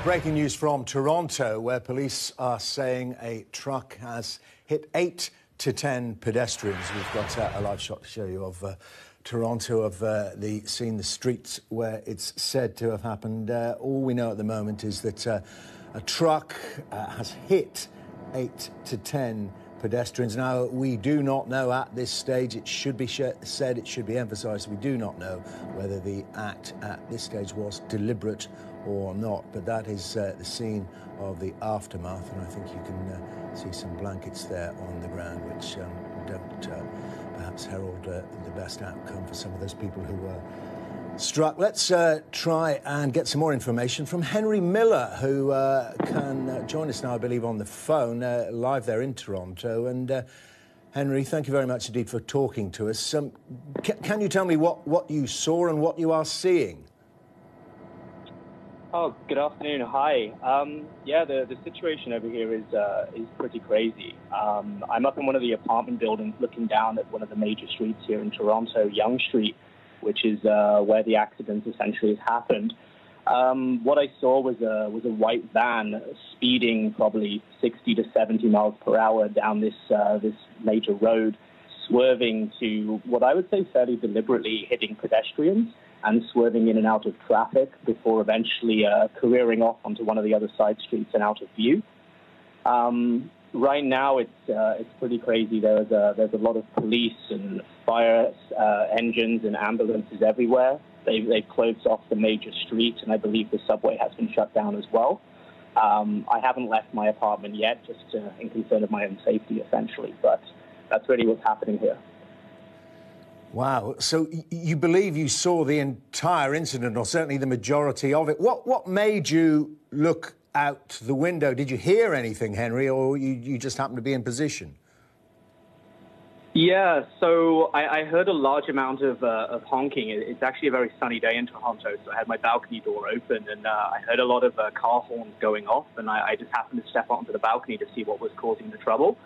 Breaking news from Toronto, where police are saying a truck has hit 8 to 10 pedestrians. We've got a live shot to show you of Toronto, of the streets where it's said to have happened. All we know at the moment is that a truck has hit 8 to 10 pedestrians. Now, we do not know at this stage, it should be said, it should be emphasised, we do not know whether the act at this stage was deliberate or not, but that is the scene of the aftermath, and I think you can see some blankets there on the ground, which don't perhaps herald the best outcome for some of those people who were struck. Let's try and get some more information from Henry Miller, who can join us now, I believe, on the phone, live there in Toronto. And Henry, thank you very much indeed for talking to us. Can you tell me what you saw and what you are seeing? Oh, good afternoon. Hi. Yeah, the situation over here is pretty crazy. I'm up in one of the apartment buildings looking down at one of the major streets here in Toronto, Yonge Street, which is where the accident essentially has happened. What I saw was a white van speeding probably 60 to 70 miles per hour down this major road, swerving to what I would say fairly deliberately hitting pedestrians and swerving in and out of traffic before eventually careering off onto one of the other side streets and out of view. Right now, it's pretty crazy. There's a lot of police and fire engines and ambulances everywhere. They've closed off the major street, and I believe the subway has been shut down as well. I haven't left my apartment yet, just in concern of my own safety, essentially. But that's really what's happening here. Wow. So you believe you saw the entire incident, or certainly the majority of it. What made you look out the window? Did you hear anything, Henry, or you just happened to be in position? Yeah, so I heard a large amount of honking. It's actually a very sunny day in Toronto, so I had my balcony door open, and I heard a lot of car horns going off, and I just happened to step onto the balcony to see what was causing the trouble.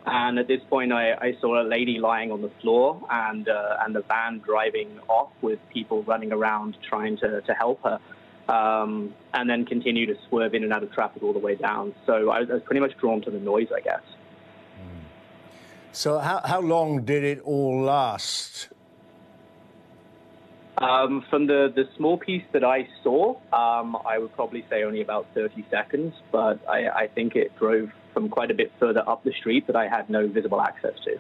And at this point, I saw a lady lying on the floor and the van driving off with people running around trying to help her. And then continue to swerve in and out of traffic all the way down. So I was pretty much drawn to the noise, I guess. So how long did it all last? From the small piece that I saw, I would probably say only about 30 seconds, but I think it drove from quite a bit further up the street that I had no visible access to.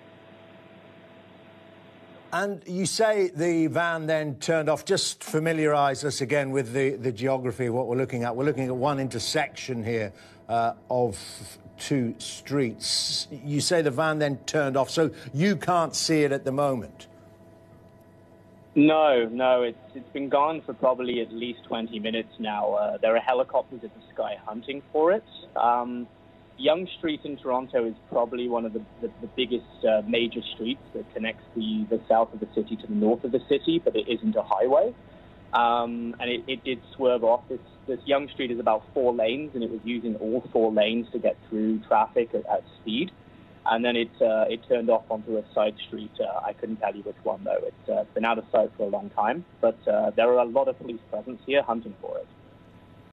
And you say the van then turned off. Just familiarise us again with the geography of what we're looking at. We're looking at one intersection here of two streets. You say the van then turned off, so you can't see it at the moment? No, it's been gone for probably at least 20 minutes now. There are helicopters in the sky hunting for it. Yonge Street in Toronto is probably one of the biggest major streets that connects the south of the city to the north of the city, but it isn't a highway. And it did swerve off. This Yonge Street is about 4 lanes, and it was using all 4 lanes to get through traffic at speed. And then it turned off onto a side street. I couldn't tell you which one, though. It's been out of sight for a long time, but there are a lot of police presence here hunting for it.